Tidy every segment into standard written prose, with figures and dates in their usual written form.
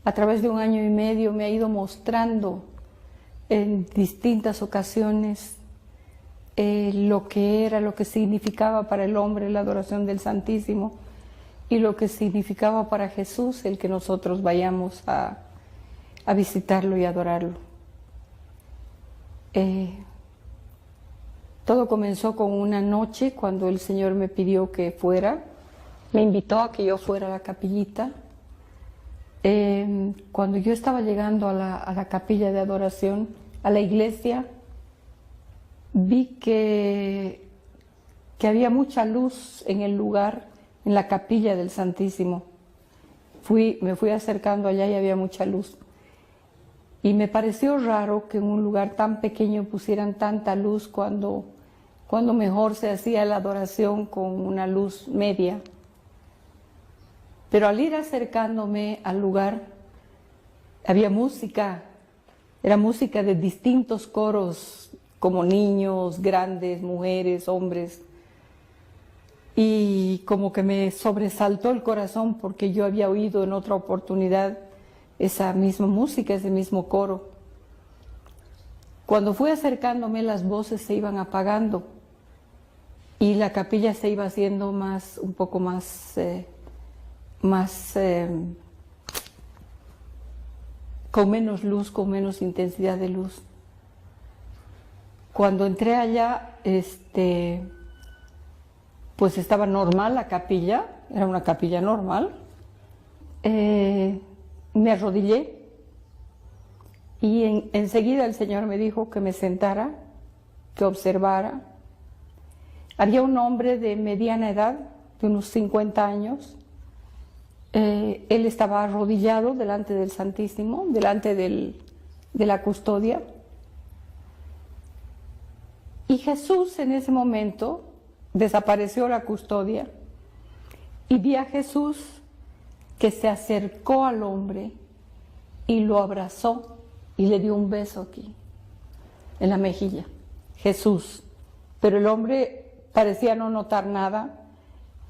a través de 1 año y medio me ha ido mostrando en distintas ocasiones lo que era, lo que significaba para el hombre la adoración del Santísimo y lo que significaba para Jesús el que nosotros vayamos a visitarlo y adorarlo. Todo comenzó con una noche cuando el Señor me pidió que fuera, me invitó a que yo fuera a la capillita. Cuando yo estaba llegando a la capilla de adoración, a la iglesia, vi que había mucha luz en el lugar, en la capilla del Santísimo. Me fui acercando allá y había mucha luz. Y me pareció raro que en un lugar tan pequeño pusieran tanta luz cuando mejor se hacía la adoración con una luz media. Pero al ir acercándome al lugar, había música, era música de distintos coros, como niños, grandes, mujeres, hombres. Y como que me sobresaltó el corazón porque yo había oído en otra oportunidad esa misma música, ese mismo coro. Cuando fui acercándome, las voces se iban apagando y la capilla se iba haciendo un poco más con menos luz, con menos intensidad de luz. Cuando entré allá, pues estaba normal la capilla, era una capilla normal. Me arrodillé y enseguida el Señor me dijo que me sentara, que observara. Había un hombre de mediana edad, de unos 50 años. Él estaba arrodillado delante del Santísimo, delante de la custodia. Y Jesús en ese momento desapareció la custodia y vi a Jesús que se acercó al hombre y lo abrazó y le dio un beso aquí, en la mejilla. Jesús. Pero el hombre parecía no notar nada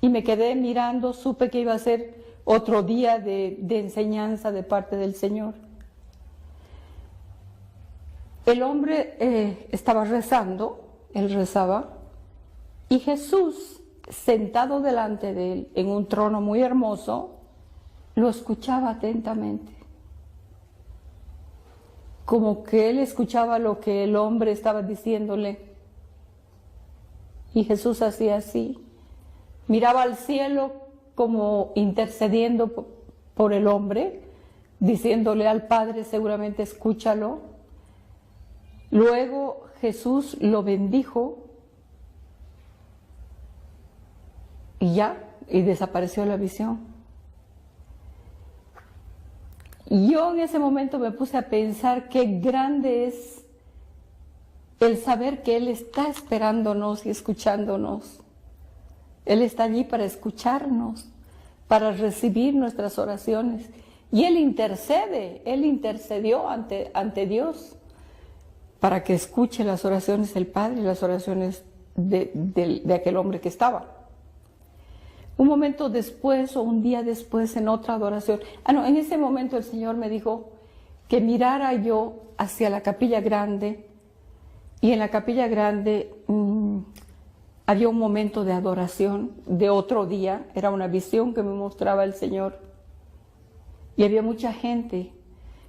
y me quedé mirando, supe que iba a ser otro día de enseñanza de parte del Señor. El hombre estaba rezando, él rezaba, y Jesús, sentado delante de él en un trono muy hermoso, lo escuchaba atentamente. Como que él escuchaba lo que el hombre estaba diciéndole. Y Jesús hacía así, miraba al cielo como intercediendo por el hombre, diciéndole al Padre, seguramente escúchalo. Luego Jesús lo bendijo y desapareció la visión. Y yo en ese momento me puse a pensar qué grande es el saber que Él está esperándonos y escuchándonos. Él está allí para escucharnos, para recibir nuestras oraciones. Y Él intercede, Él intercedió ante Dios para que escuche las oraciones del Padre y las oraciones de aquel hombre que estaba. Un momento después o un día después en otra adoración, en ese momento el Señor me dijo que mirara yo hacia la capilla grande y en la capilla grande había un momento de adoración de otro día, era una visión que me mostraba el Señor y había mucha gente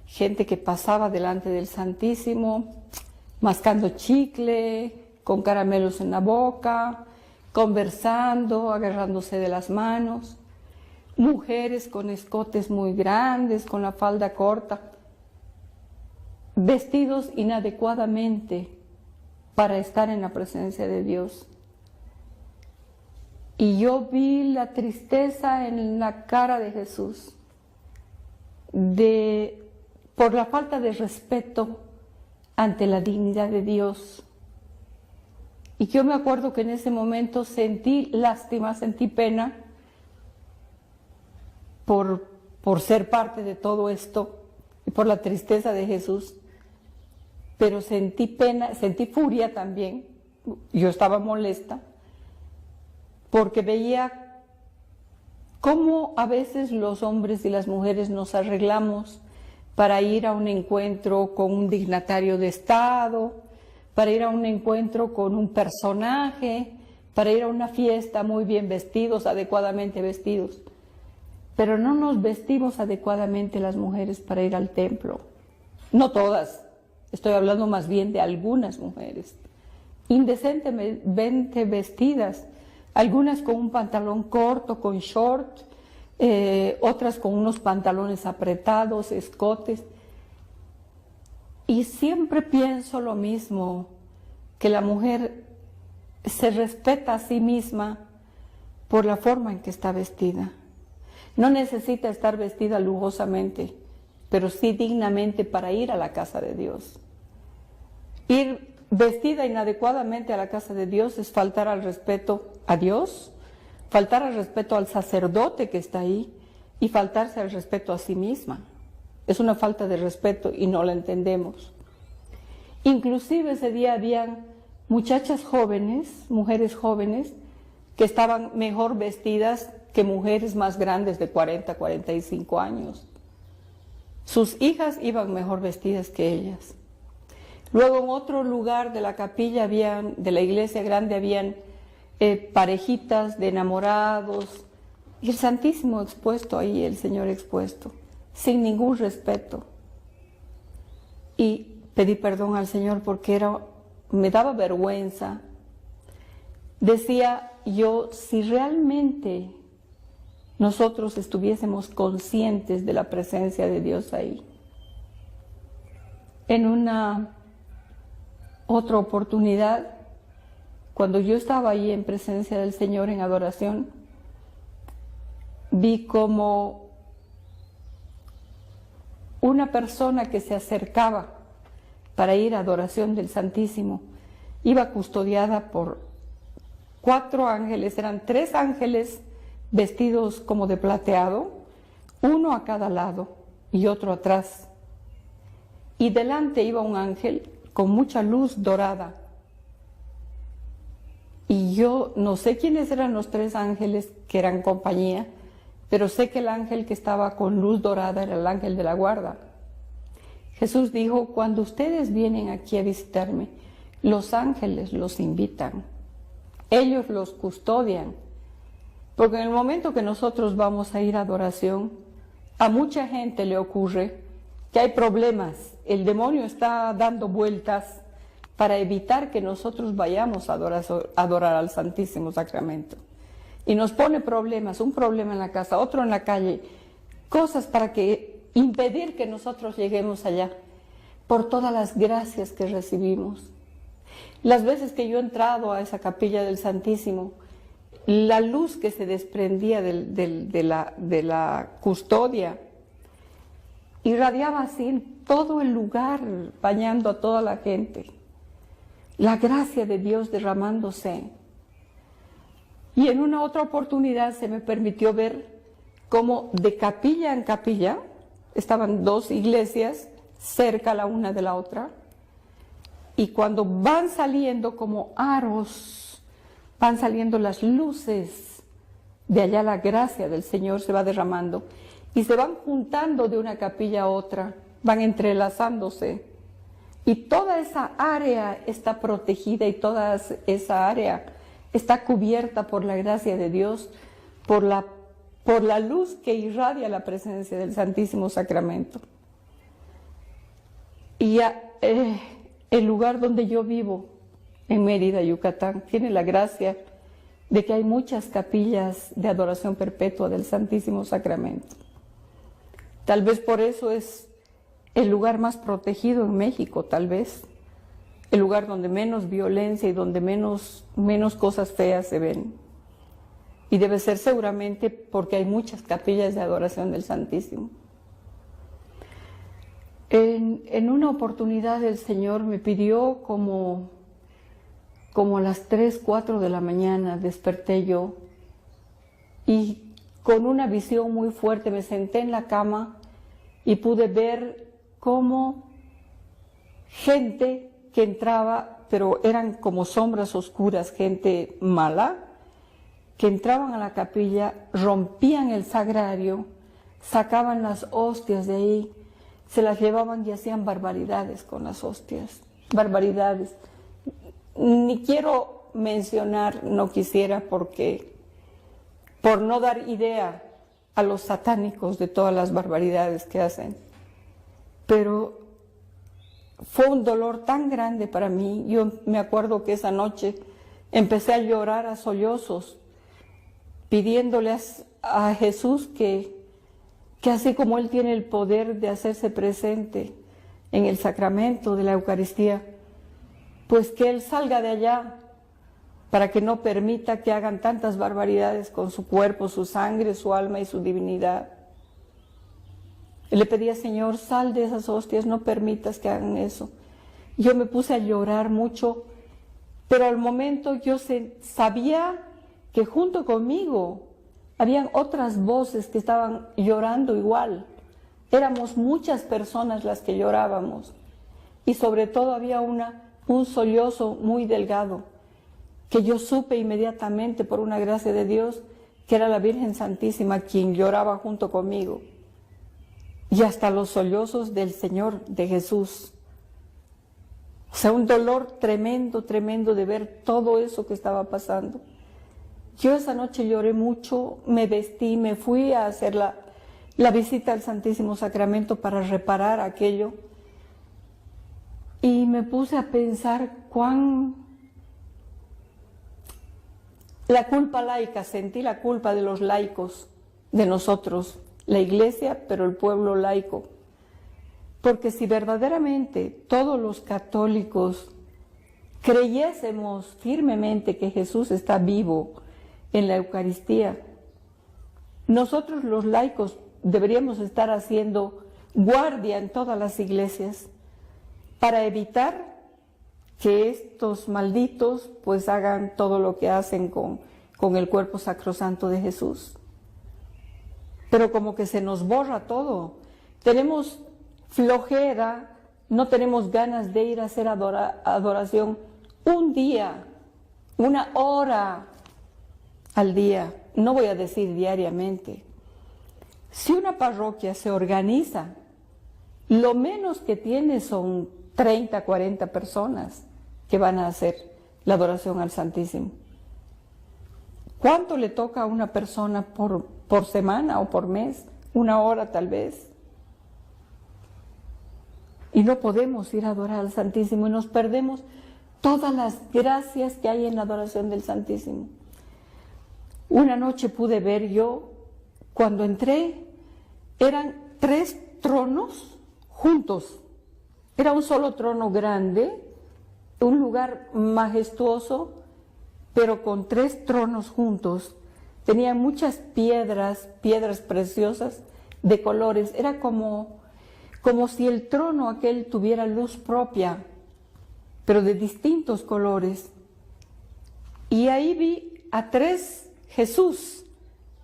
que pasaba delante del Santísimo mascando chicle, con caramelos en la boca, conversando, agarrándose de las manos, mujeres con escotes muy grandes, con la falda corta, vestidos inadecuadamente para estar en la presencia de Dios. Y yo vi la tristeza en la cara de Jesús, por la falta de respeto ante la dignidad de Dios. Y yo me acuerdo que en ese momento sentí lástima, sentí pena por ser parte de todo esto y por la tristeza de Jesús, pero sentí pena, sentí furia también. Yo estaba molesta porque veía cómo a veces los hombres y las mujeres nos arreglamos para ir a un encuentro con un dignatario de Estado, para ir a un encuentro con un personaje, para ir a una fiesta muy bien vestidos, adecuadamente vestidos. Pero no nos vestimos adecuadamente las mujeres para ir al templo. No todas, estoy hablando más bien de algunas mujeres, indecentemente vestidas, algunas con un pantalón corto, con short, otras con unos pantalones apretados, escotes. Y siempre pienso lo mismo, que la mujer se respeta a sí misma por la forma en que está vestida. No necesita estar vestida lujosamente, pero sí dignamente para ir a la casa de Dios. Ir vestida inadecuadamente a la casa de Dios es faltar al respeto a Dios, faltar al respeto al sacerdote que está ahí y faltarse al respeto a sí misma. Es una falta de respeto y no la entendemos. Inclusive ese día habían muchachas jóvenes, mujeres jóvenes, que estaban mejor vestidas que mujeres más grandes de 40, 45 años. Sus hijas iban mejor vestidas que ellas. Luego en otro lugar de la capilla, de la iglesia grande, habían parejitas de enamorados, y el Santísimo expuesto ahí, el Señor expuesto, sin ningún respeto. Y pedí perdón al Señor porque me daba vergüenza. Decía yo, si realmente nosotros estuviésemos conscientes de la presencia de Dios ahí. En una otra oportunidad, cuando yo estaba ahí en presencia del Señor en adoración, vi como una persona que se acercaba para ir a adoración del Santísimo iba custodiada por 4 ángeles, eran 3 ángeles vestidos como de plateado, uno a cada lado y otro atrás. Y delante iba un ángel con mucha luz dorada. Y yo no sé quiénes eran los 3 ángeles que eran compañía, pero sé que el ángel que estaba con luz dorada era el ángel de la guarda. Jesús dijo, cuando ustedes vienen aquí a visitarme, los ángeles los invitan, ellos los custodian, porque en el momento que nosotros vamos a ir a adoración, a mucha gente le ocurre que hay problemas, el demonio está dando vueltas para evitar que nosotros vayamos a adorar al Santísimo Sacramento. Y nos pone problemas, un problema en la casa, otro en la calle, cosas para impedir que nosotros lleguemos allá, por todas las gracias que recibimos. Las veces que yo he entrado a esa capilla del Santísimo, la luz que se desprendía de la custodia irradiaba así en todo el lugar, bañando a toda la gente. La gracia de Dios derramándose. Y en una otra oportunidad se me permitió ver cómo de capilla en capilla estaban 2 iglesias cerca la una de la otra, y cuando van saliendo como aros, van saliendo las luces, de allá la gracia del Señor se va derramando, y se van juntando de una capilla a otra, van entrelazándose, y toda esa área está protegida y toda esa área está cubierta por la gracia de Dios, por la luz que irradia la presencia del Santísimo Sacramento. Y el lugar donde yo vivo, en Mérida, Yucatán, tiene la gracia de que hay muchas capillas de adoración perpetua del Santísimo Sacramento. Tal vez por eso es el lugar más protegido en México, tal vez. El lugar donde menos violencia y donde menos cosas feas se ven. Y debe ser seguramente porque hay muchas capillas de adoración del Santísimo. En una oportunidad el Señor me pidió como a las 3, 4 de la mañana desperté yo y con una visión muy fuerte me senté en la cama y pude ver cómo gente que entraba, pero eran como sombras oscuras, gente mala, que entraban a la capilla, rompían el sagrario, sacaban las hostias de ahí, se las llevaban y hacían barbaridades con las hostias, barbaridades. Ni quiero mencionar, no quisiera, porque por no dar idea a los satánicos de todas las barbaridades que hacen. Pero fue un dolor tan grande para mí. Yo me acuerdo que esa noche empecé a llorar a sollozos, pidiéndole a Jesús que así como Él tiene el poder de hacerse presente en el sacramento de la Eucaristía, pues que Él salga de allá para que no permita que hagan tantas barbaridades con su cuerpo, su sangre, su alma y su divinidad. Le pedía, Señor, sal de esas hostias, no permitas que hagan eso. Yo me puse a llorar mucho, pero al momento yo sabía que junto conmigo habían otras voces que estaban llorando igual. Éramos muchas personas las que llorábamos, y sobre todo había un sollozo muy delgado, que yo supe inmediatamente por una gracia de Dios que era la Virgen Santísima quien lloraba junto conmigo. Y hasta los sollozos del Señor, de Jesús. O sea, un dolor tremendo, tremendo de ver todo eso que estaba pasando. Yo esa noche lloré mucho, me vestí, me fui a hacer la visita al Santísimo Sacramento para reparar aquello. Y me puse a pensar la culpa laica, sentí la culpa de los laicos, de nosotros, la Iglesia, pero el pueblo laico. Porque si verdaderamente todos los católicos creyésemos firmemente que Jesús está vivo en la Eucaristía, nosotros los laicos deberíamos estar haciendo guardia en todas las iglesias para evitar que estos malditos pues hagan todo lo que hacen con el cuerpo sacrosanto de Jesús. Pero como que se nos borra todo. Tenemos flojera, no tenemos ganas de ir a hacer adoración un día, una hora al día, no voy a decir diariamente. Si una parroquia se organiza, lo menos que tiene son 30, 40 personas que van a hacer la adoración al Santísimo. ¿Cuánto le toca a una persona por semana o por mes? Una hora tal vez. Y no podemos ir a adorar al Santísimo y nos perdemos todas las gracias que hay en la adoración del Santísimo. Una noche pude ver yo, cuando entré, eran 3 tronos juntos. Era un solo trono grande, un lugar majestuoso, pero con 3 tronos juntos. Tenía muchas piedras preciosas de colores. Era como si el trono aquel tuviera luz propia, pero de distintos colores. Y ahí vi a 3 Jesús,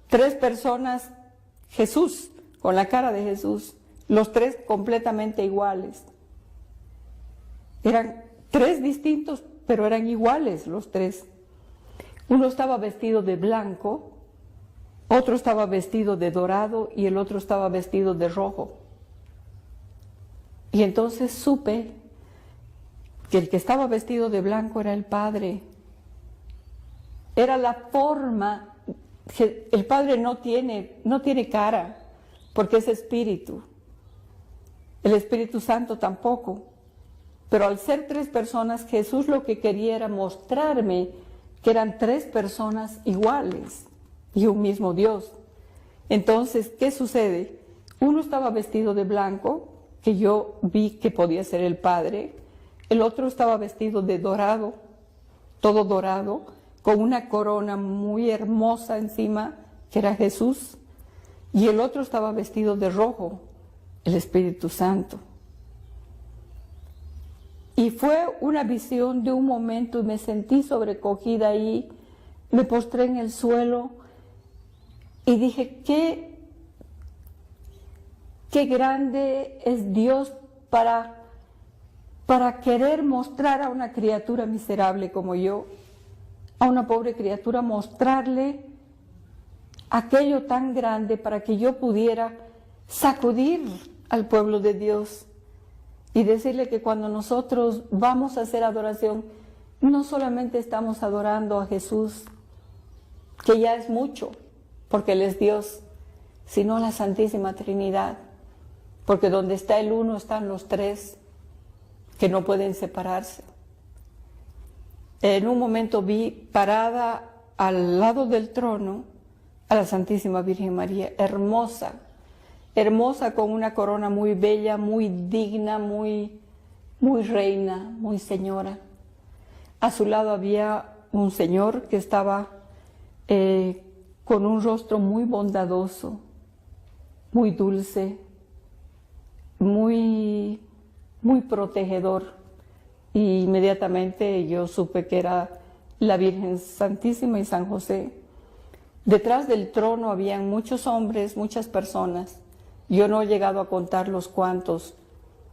3 personas Jesús, con la cara de Jesús, los 3 completamente iguales. Eran 3 distintos, pero eran iguales los 3. Uno estaba vestido de blanco, otro estaba vestido de dorado y el otro estaba vestido de rojo. Y entonces supe que el que estaba vestido de blanco era el Padre. Era la forma, el Padre no tiene cara, porque es espíritu. El Espíritu Santo tampoco. Pero al ser 3 personas, Jesús lo que quería era mostrarme que eran 3 personas iguales y un mismo Dios. Entonces, ¿qué sucede? Uno estaba vestido de blanco, que yo vi que podía ser el Padre. El otro estaba vestido de dorado, todo dorado, con una corona muy hermosa encima, que era Jesús. Y el otro estaba vestido de rojo, el Espíritu Santo. Y fue una visión de un momento y me sentí sobrecogida ahí, me postré en el suelo y dije, qué grande es Dios para querer mostrar a una criatura miserable como yo, a una pobre criatura, mostrarle aquello tan grande para que yo pudiera sacudir al pueblo de Dios y decirle que cuando nosotros vamos a hacer adoración, no solamente estamos adorando a Jesús, que ya es mucho, porque Él es Dios, sino a la Santísima Trinidad, porque donde está el uno están los tres, que no pueden separarse. En un momento vi parada al lado del trono a la Santísima Virgen María, hermosa, hermosa, con una corona muy bella, muy digna, muy reina, muy señora. A su lado había un señor que estaba con un rostro muy bondadoso, muy dulce, muy protegedor. Y inmediatamente yo supe que era la Virgen Santísima y San José. Detrás del trono habían muchos hombres, muchas personas. Yo no he llegado a contar los cuantos.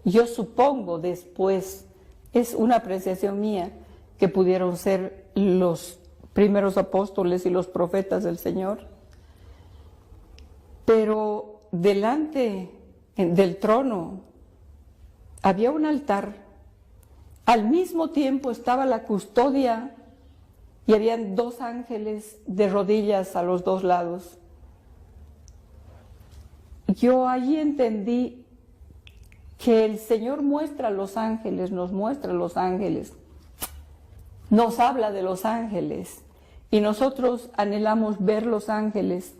Yo supongo después, es una apreciación mía, que pudieron ser los primeros apóstoles y los profetas del Señor. Pero delante del trono había un altar. Al mismo tiempo estaba la custodia y habían dos ángeles de rodillas a los dos lados. Yo allí entendí que el Señor muestra a los ángeles, nos muestra a los ángeles, nos habla de los ángeles y nosotros anhelamos ver los ángeles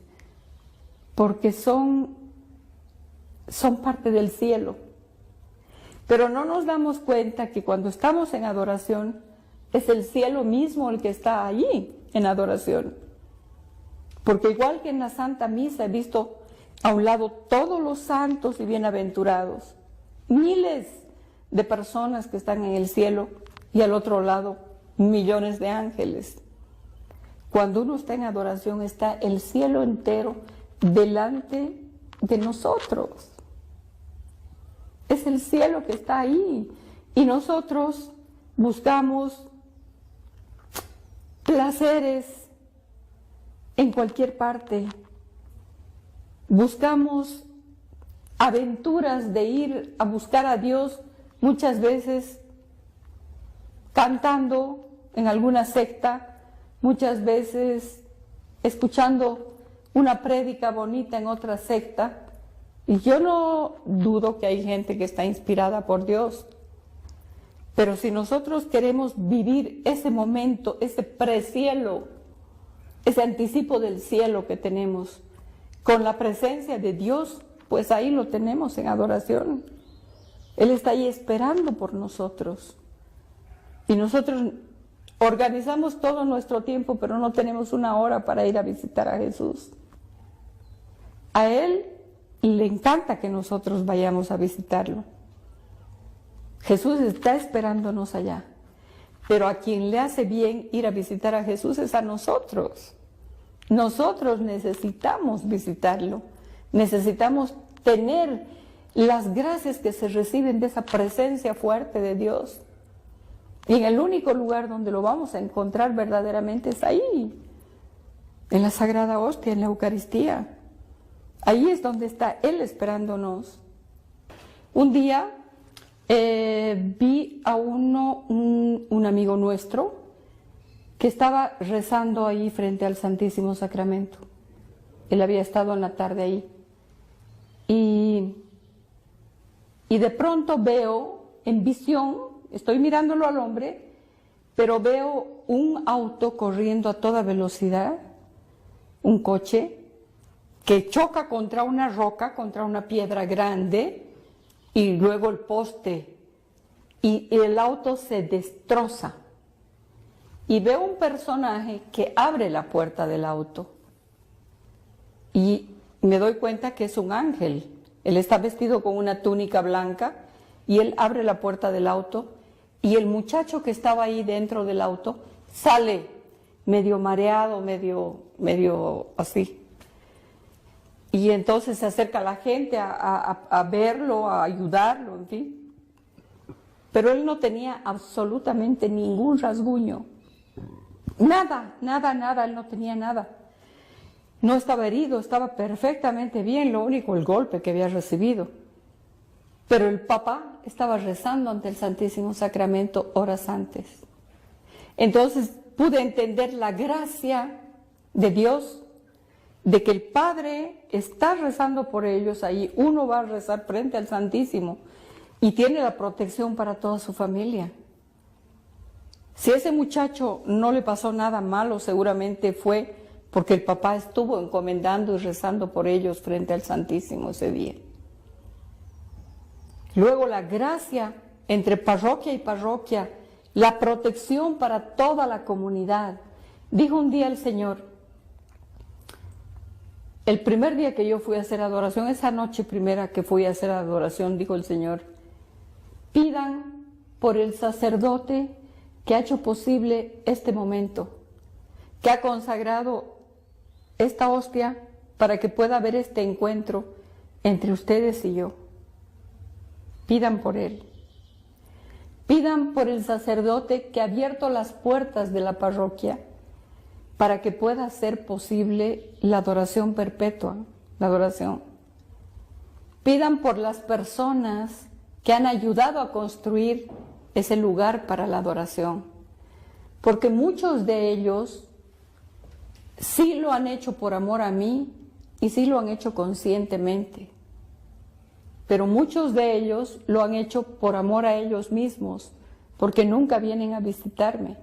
porque son parte del cielo. Pero no nos damos cuenta que cuando estamos en adoración es el cielo mismo el que está allí en adoración. Porque igual que en la Santa Misa he visto a un lado todos los santos y bienaventurados, miles de personas que están en el cielo y al otro lado millones de ángeles. Cuando uno está en adoración está el cielo entero delante de nosotros. Es el cielo que está ahí y nosotros buscamos placeres en cualquier parte. Buscamos aventuras de ir a buscar a Dios, muchas veces cantando en alguna secta, muchas veces escuchando una prédica bonita en otra secta. Y yo no dudo que hay gente que está inspirada por Dios, pero si nosotros queremos vivir ese momento, ese precielo, ese anticipo del cielo que tenemos, con la presencia de Dios, pues ahí lo tenemos en adoración. Él está ahí esperando por nosotros. Y nosotros organizamos todo nuestro tiempo, pero no tenemos una hora para ir a visitar a Jesús. A Él le encanta que nosotros vayamos a visitarlo. Jesús está esperándonos allá. Pero a quien le hace bien ir a visitar a Jesús es a nosotros. Nosotros necesitamos visitarlo. Necesitamos tener las gracias que se reciben de esa presencia fuerte de Dios. Y en el único lugar donde lo vamos a encontrar verdaderamente es ahí, en la Sagrada Hostia, en la Eucaristía. Ahí es donde está Él esperándonos. Un día vi a un amigo nuestro que estaba rezando ahí frente al Santísimo Sacramento. Él había estado en la tarde ahí. Y de pronto veo en visión, estoy mirándolo al hombre, pero veo un auto corriendo a toda velocidad, un coche, que choca contra una roca, contra una piedra grande, y luego el poste, y el auto se destroza. Y veo un personaje que abre la puerta del auto, y me doy cuenta que es un ángel. Él está vestido con una túnica blanca, y él abre la puerta del auto, y el muchacho que estaba ahí dentro del auto sale medio mareado, medio así. Y entonces se acerca la gente a verlo, a ayudarlo, en fin. Pero él no tenía absolutamente ningún rasguño. Nada, él no tenía nada. No estaba herido, estaba perfectamente bien, lo único, el golpe que había recibido. Pero el papá estaba rezando ante el Santísimo Sacramento horas antes. Entonces pude entender la gracia de Dios, de que el Padre está rezando por ellos ahí. Uno va a rezar frente al Santísimo y tiene la protección para toda su familia. Si a ese muchacho no le pasó nada malo, seguramente fue porque el papá estuvo encomendando y rezando por ellos frente al Santísimo ese día. Luego la gracia entre parroquia y parroquia, la protección para toda la comunidad. Dijo un día el Señor, el primer día que yo fui a hacer adoración, esa noche primera que fui a hacer adoración, dijo el Señor, pidan por el sacerdote que ha hecho posible este momento, que ha consagrado esta hostia para que pueda haber este encuentro entre ustedes y yo. Pidan por él. Pidan por el sacerdote que ha abierto las puertas de la parroquia para que pueda ser posible la adoración perpetua, la adoración. Pidan por las personas que han ayudado a construir ese lugar para la adoración, porque muchos de ellos sí lo han hecho por amor a mí y sí lo han hecho conscientemente, pero muchos de ellos lo han hecho por amor a ellos mismos, porque nunca vienen a visitarme.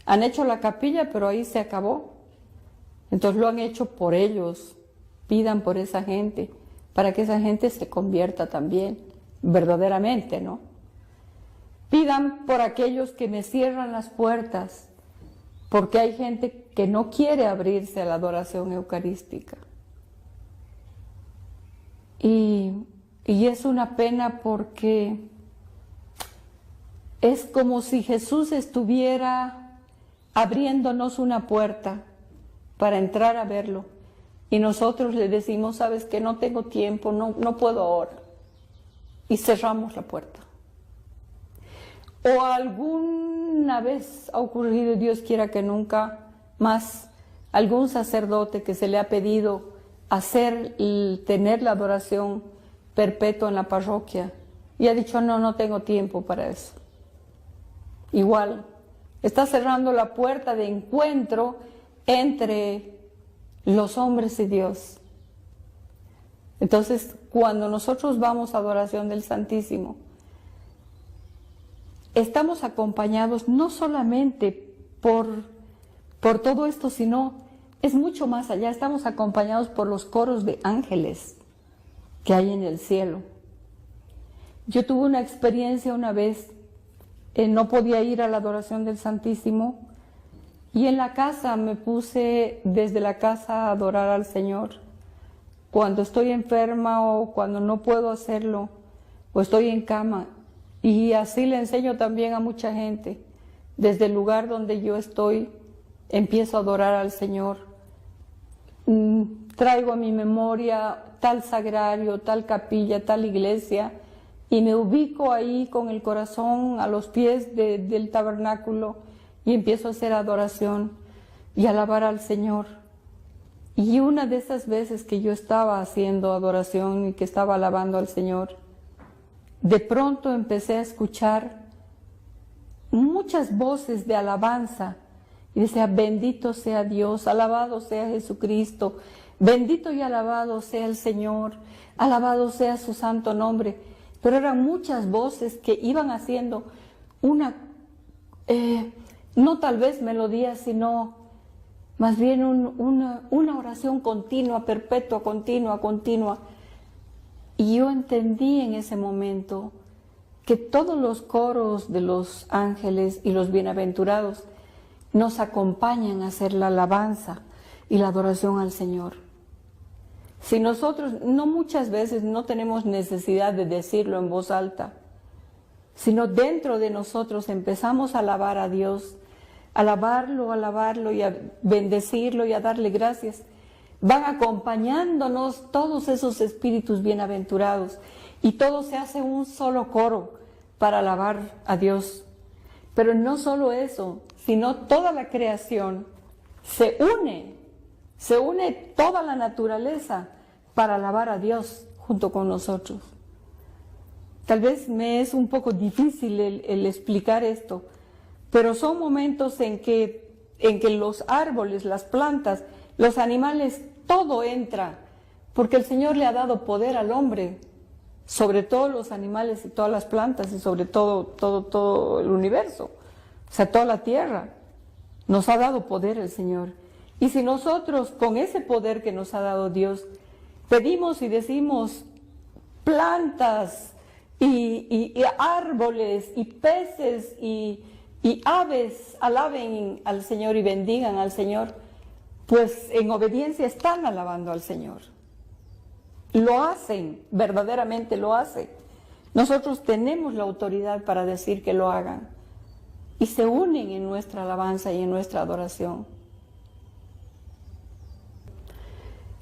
Han hecho la capilla, pero ahí se acabó. Entonces lo han hecho por ellos. Pidan por esa gente, para que esa gente se convierta también, verdaderamente, ¿no? Pidan por aquellos que me cierran las puertas, porque hay gente que no quiere abrirse a la adoración eucarística. Y es una pena porque es como si Jesús estuviera abriéndonos una puerta para entrar a verlo. Y nosotros le decimos, sabes que no tengo tiempo, no puedo ahora. Y cerramos la puerta. O alguna vez ha ocurrido, Dios quiera que nunca más, algún sacerdote que se le ha pedido tener la adoración perpetua en la parroquia y ha dicho, no tengo tiempo para eso. Igual, está cerrando la puerta de encuentro entre los hombres y Dios. Entonces, cuando nosotros vamos a adoración del Santísimo, estamos acompañados no solamente por todo esto, sino es mucho más allá. Estamos acompañados por los coros de ángeles que hay en el cielo. Yo tuve una experiencia una vez, no podía ir a la adoración del Santísimo y en la casa me puse desde la casa a adorar al Señor. Cuando estoy enferma o cuando no puedo hacerlo o estoy en cama. Y así le enseño también a mucha gente. Desde el lugar donde yo estoy, empiezo a adorar al Señor. Traigo a mi memoria tal sagrario, tal capilla, tal iglesia, y me ubico ahí con el corazón a los pies del tabernáculo y empiezo a hacer adoración y alabar al Señor. Y una de esas veces que yo estaba haciendo adoración y que estaba alabando al Señor, de pronto empecé a escuchar muchas voces de alabanza y decía, bendito sea Dios, alabado sea Jesucristo, bendito y alabado sea el Señor, alabado sea su santo nombre. Pero eran muchas voces que iban haciendo una, no tal vez melodía, sino más bien una oración continua, perpetua, continua. Y yo entendí en ese momento que todos los coros de los ángeles y los bienaventurados nos acompañan a hacer la alabanza y la adoración al Señor. Si nosotros, no muchas veces no tenemos necesidad de decirlo en voz alta, sino dentro de nosotros empezamos a alabar a Dios, alabarlo y a bendecirlo y a darle gracias, van acompañándonos todos esos espíritus bienaventurados y todo se hace un solo coro para alabar a Dios. Pero no solo eso, sino toda la creación se une toda la naturaleza para alabar a Dios junto con nosotros. Tal vez me es un poco difícil el explicar esto, pero son momentos en que los árboles, las plantas, los animales, todo entra, porque el Señor le ha dado poder al hombre sobre todos los animales y todas las plantas y sobre todo el universo, o sea, toda la tierra. Nos ha dado poder el Señor. Y si nosotros, con ese poder que nos ha dado Dios, pedimos y decimos plantas y árboles y peces y aves alaben al Señor y bendigan al Señor, pues en obediencia están alabando al Señor. Lo hacen, verdaderamente lo hacen. Nosotros tenemos la autoridad para decir que lo hagan y se unen en nuestra alabanza y en nuestra adoración.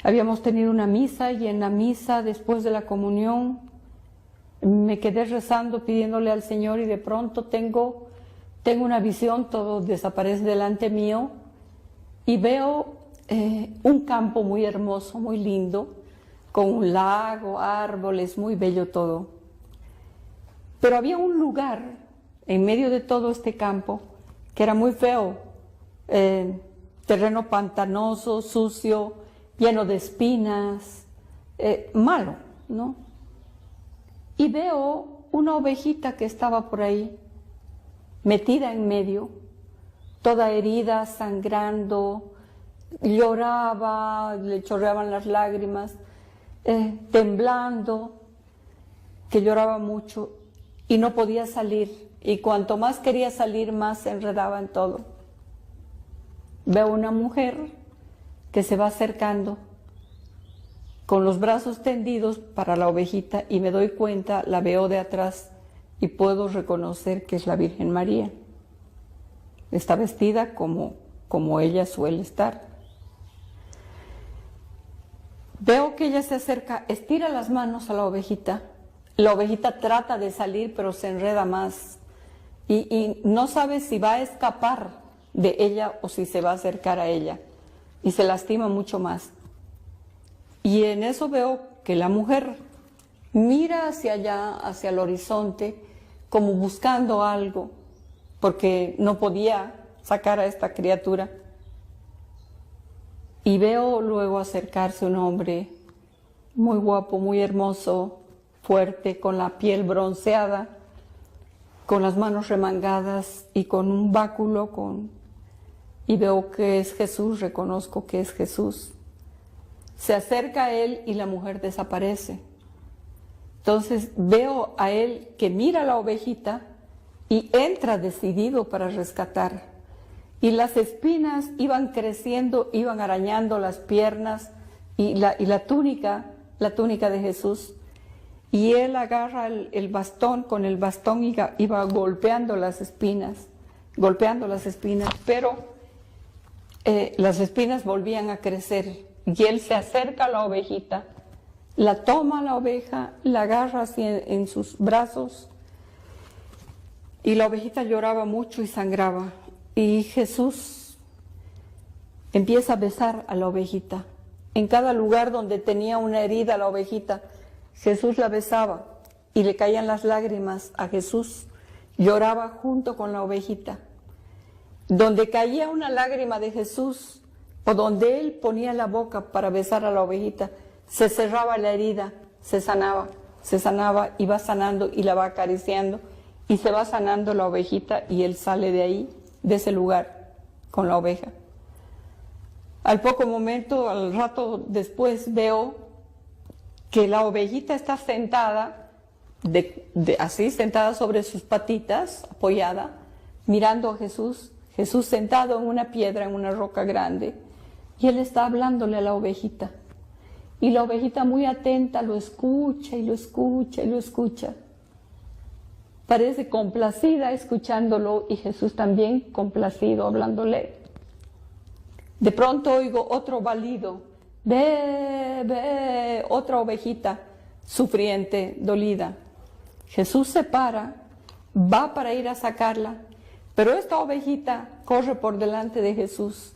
Habíamos tenido una misa y en la misa, después de la comunión, me quedé rezando, pidiéndole al Señor y de pronto tengo una visión, todo desaparece delante mío y veo un campo muy hermoso, muy lindo, con un lago, árboles, muy bello todo. Pero había un lugar en medio de todo este campo que era muy feo, terreno pantanoso, sucio, lleno de espinas, malo, ¿no? Y veo una ovejita que estaba por ahí, metida en medio, toda herida, sangrando, lloraba, le chorreaban las lágrimas, temblando, que lloraba mucho y no podía salir. Y cuanto más quería salir, más se enredaba en todo. Veo una mujer que se va acercando con los brazos tendidos para la ovejita y me doy cuenta, la veo de atrás y puedo reconocer que es la Virgen María. Está vestida como ella suele estar. Veo que ella se acerca, estira las manos a la ovejita trata de salir pero se enreda más y no sabe si va a escapar de ella o si se va a acercar a ella y se lastima mucho más. Y en eso veo que la mujer mira hacia allá, hacia el horizonte, como buscando algo, porque no podía sacar a esta criatura. Y veo luego acercarse un hombre muy guapo, muy hermoso, fuerte, con la piel bronceada, con las manos remangadas y con un báculo, y veo que es Jesús, reconozco que es Jesús. Se acerca a él y la mujer desaparece. Entonces veo a él que mira a la ovejita y entra decidido para rescatar. Y las espinas iban creciendo, iban arañando las piernas y la túnica de Jesús. Y él agarra el bastón, con el bastón iba golpeando las espinas, pero las espinas volvían a crecer. Y él se acerca a la ovejita, la toma a la oveja, la agarra así en sus brazos y la ovejita lloraba mucho y sangraba. Y Jesús empieza a besar a la ovejita. En cada lugar donde tenía una herida la ovejita, Jesús la besaba y le caían las lágrimas a Jesús. Lloraba junto con la ovejita. Donde caía una lágrima de Jesús, o donde él ponía la boca para besar a la ovejita, se cerraba la herida, se sanaba, y va sanando y la va acariciando y se va sanando la ovejita y él sale de ahí, de ese lugar, con la oveja. Al poco momento, al rato después, veo que la ovejita está sentada, así sentada sobre sus patitas, apoyada, mirando a Jesús, Jesús sentado en una piedra, en una roca grande, y él está hablándole a la ovejita. Y la ovejita muy atenta lo escucha y lo escucha y lo escucha. Parece complacida escuchándolo y Jesús también complacido hablándole. De pronto oigo otro balido. Ve, ve, otra ovejita sufriente, dolida. Jesús se para, va para ir a sacarla, Pero esta ovejita corre por delante de Jesús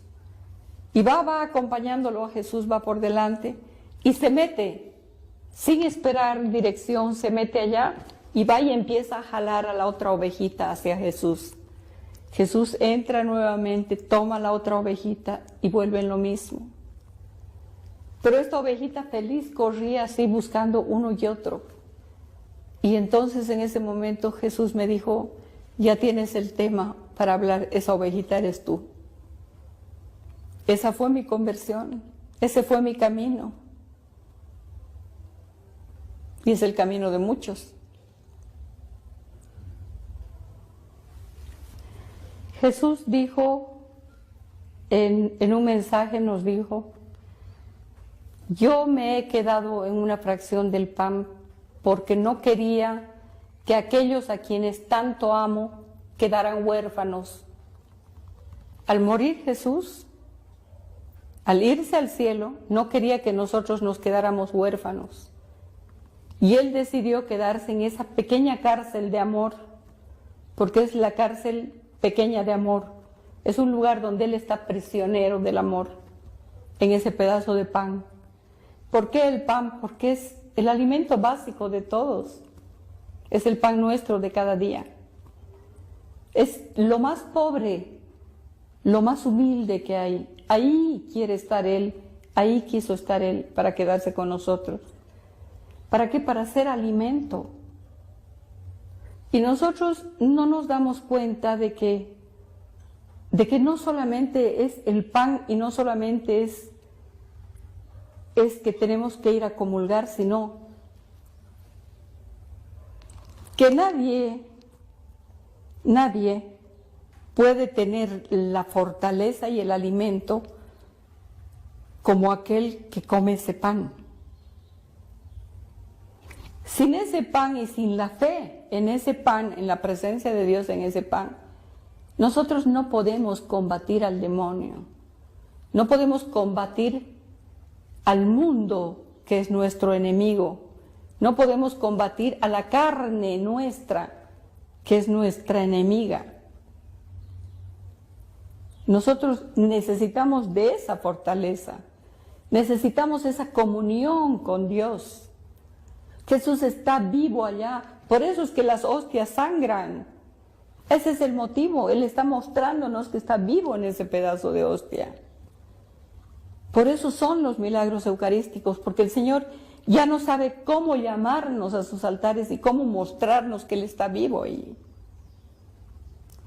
y va acompañándolo a Jesús, va por delante y se mete, sin esperar dirección, se mete allá y va y empieza a jalar a la otra ovejita hacia Jesús. Jesús entra nuevamente, toma la otra ovejita y vuelve en lo mismo. Pero esta ovejita feliz corría así buscando uno y otro. Y entonces en ese momento Jesús me dijo, ya tienes el tema para hablar, esa ovejita eres tú. Esa fue mi conversión, ese fue mi camino. Y es el camino de muchos. Jesús dijo, en un mensaje nos dijo, yo me he quedado en una fracción del pan porque no quería que aquellos a quienes tanto amo quedaran huérfanos. Al morir Jesús, al irse al cielo, no quería que nosotros nos quedáramos huérfanos. Y Él decidió quedarse en esa pequeña cárcel de amor, porque es la cárcel pequeña de amor. Es un lugar donde Él está prisionero del amor, en ese pedazo de pan. ¿Por qué el pan? Porque es el alimento básico de todos. Es el pan nuestro de cada día. Es lo más pobre, lo más humilde que hay. Ahí quiere estar Él, ahí quiso estar Él para quedarse con nosotros. ¿Para qué? Para ser alimento. Y nosotros no nos damos cuenta de que no solamente es el pan y no solamente es que tenemos que ir a comulgar, sino que nadie puede tener la fortaleza y el alimento como aquel que come ese pan. Sin ese pan y sin la fe en ese pan, en la presencia de Dios en ese pan, nosotros no podemos combatir al demonio, no podemos combatir al mundo que es nuestro enemigo, no podemos combatir a la carne nuestra que es nuestra enemiga. Nosotros necesitamos de esa fortaleza, necesitamos esa comunión con Dios. Jesús está vivo allá, por eso es que las hostias sangran. Ese es el motivo, Él está mostrándonos que está vivo en ese pedazo de hostia. Por eso son los milagros eucarísticos, porque el Señor ya no sabe cómo llamarnos a sus altares y cómo mostrarnos que Él está vivo ahí.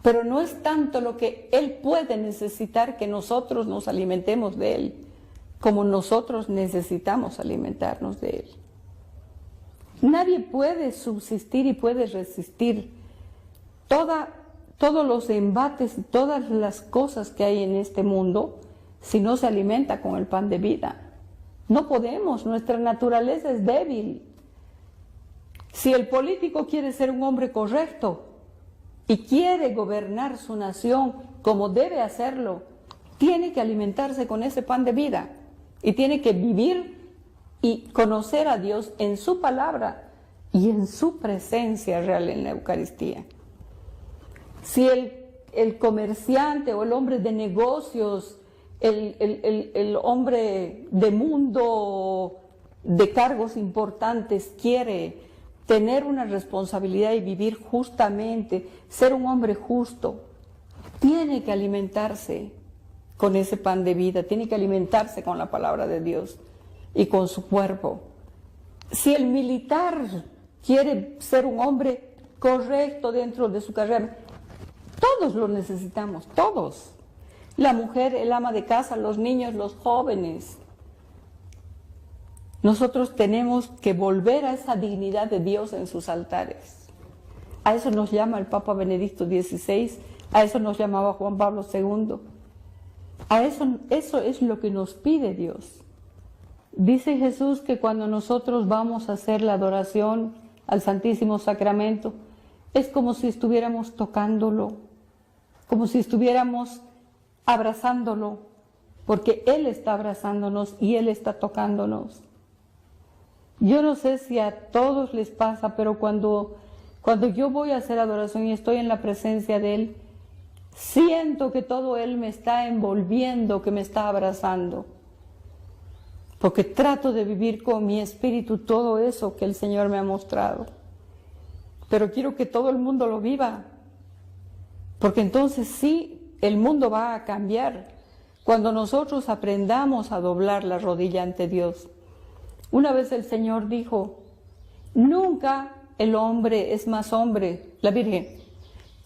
Pero no es tanto lo que Él puede necesitar que nosotros nos alimentemos de Él, como nosotros necesitamos alimentarnos de Él. Nadie puede subsistir y puede resistir todos los embates y todas las cosas que hay en este mundo si no se alimenta con el pan de vida. No podemos, nuestra naturaleza es débil. Si el político quiere ser un hombre correcto y quiere gobernar su nación como debe hacerlo, tiene que alimentarse con ese pan de vida y tiene que vivir y conocer a Dios en su palabra y en su presencia real en la Eucaristía. Si el comerciante o el hombre de negocios, el hombre de mundo, de cargos importantes, quiere tener una responsabilidad y vivir justamente, ser un hombre justo, tiene que alimentarse con ese pan de vida, tiene que alimentarse con la palabra de Dios y con su cuerpo. Si el militar quiere ser un hombre correcto dentro de su carrera, todos lo necesitamos, todos. La mujer, el ama de casa, los niños, los jóvenes. Nosotros tenemos que volver a esa dignidad de Dios en sus altares. A eso nos llama el Papa Benedicto XVI, a eso nos llamaba Juan Pablo II. A eso es lo que nos pide Dios. Dice Jesús que cuando nosotros vamos a hacer la adoración al Santísimo Sacramento, es como si estuviéramos tocándolo, como si estuviéramos abrazándolo, porque Él está abrazándonos y Él está tocándonos. Yo no sé si a todos les pasa, pero cuando yo voy a hacer adoración y estoy en la presencia de Él, Siento que todo Él me está envolviendo, que me está abrazando. Porque trato de vivir con mi espíritu todo eso que el Señor me ha mostrado. Pero quiero que todo el mundo lo viva. Porque entonces sí, el mundo va a cambiar. Cuando nosotros aprendamos a doblar la rodilla ante Dios. Una vez el Señor dijo, nunca el hombre es más hombre, la Virgen,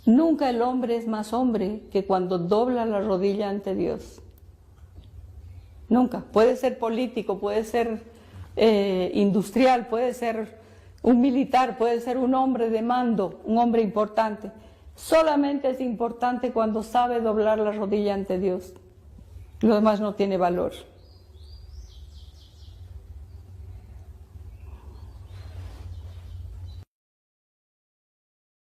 nunca el hombre es más hombre que cuando dobla la rodilla ante Dios. Nunca. Puede ser político, puede ser industrial, puede ser un militar, puede ser un hombre de mando, un hombre importante. Solamente es importante cuando sabe doblar la rodilla ante Dios. Lo demás no tiene valor.